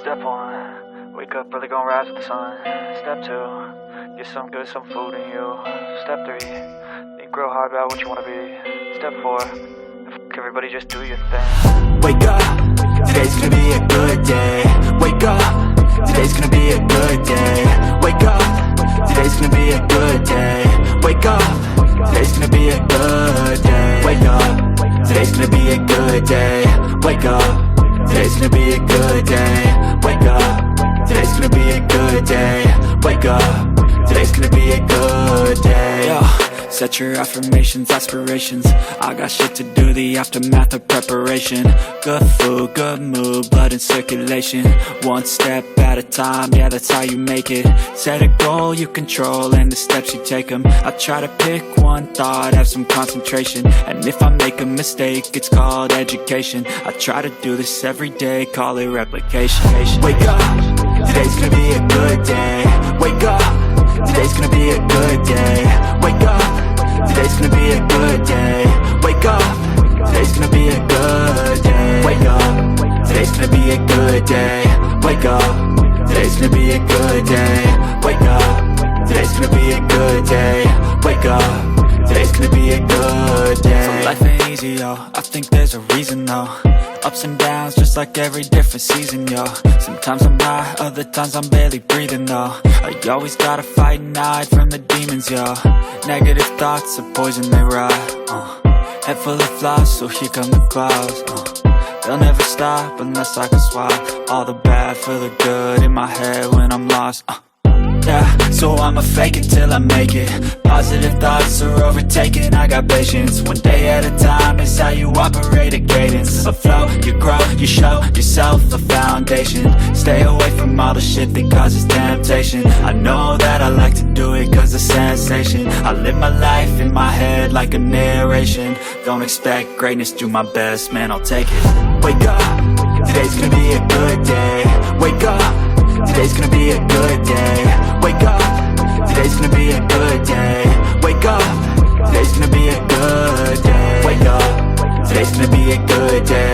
Step 1, wake up early, gonna rise with the sun. Step 2, get some good, some food in you. Step 3, think real hard about what you wanna be. Step 4, fuck everybody, just do your thing. Wake up, today's gonna be a good day. Wake up, today's gonna be a good day. Wake up, today's gonna be a good day. Wake up, today's gonna be a good day. Wake up, today's gonna be a good day. Wake up, today's gonna be a good day. Wake up, today's gonna be a good day. Wake up, today's gonna be a good day. Yo, set your affirmations, aspirations. I got shit to do, the aftermath of preparation. Good food, good mood, blood in circulation. One step at a time, yeah, that's how you make it. Set a goal you control and the steps you take them. I try to pick one thought, have some concentration. And if I make a mistake, it's called education. I try to do this every day, call it replication. Wake up, today's gonna be a good day. Wake up, today's gonna be a good day. Wake up, today's gonna be a good day. Wake up, today's gonna be a good day. Wake up, today's gonna be a good day. Wake up, today's gonna be a good day. Wake up, today's gonna be a good day. Wake up, today's gonna be a good day. So life ain't easy, yo, I think there's a reason though. Ups and downs, just like every different season, yo. Sometimes I'm high, other times I'm barely breathing, though. I always gotta fight and hide from the demons, yo. Negative thoughts are poison, they rot. Head full of flies, so here come the clouds. They'll never stop unless I can swap all the bad for the good in my head when I'm lost. Yeah, so I'ma fake it till I make it. Positive thoughts are overtaken, I got patience. One day at a time is how you operate a cadence. A flow, you grow, you show yourself a foundation. Stay away from all the shit that causes temptation. I know that I like to do it cause it's sensation. I live my life in my head like a narration. Don't expect greatness, do my best, man, I'll take it. Wake up, today's gonna be a good day. Wake up, today's gonna be a good day. Wake up, today's gonna be a good day. Wake up, today's gonna be a good day. Wake up, today's gonna be a good day.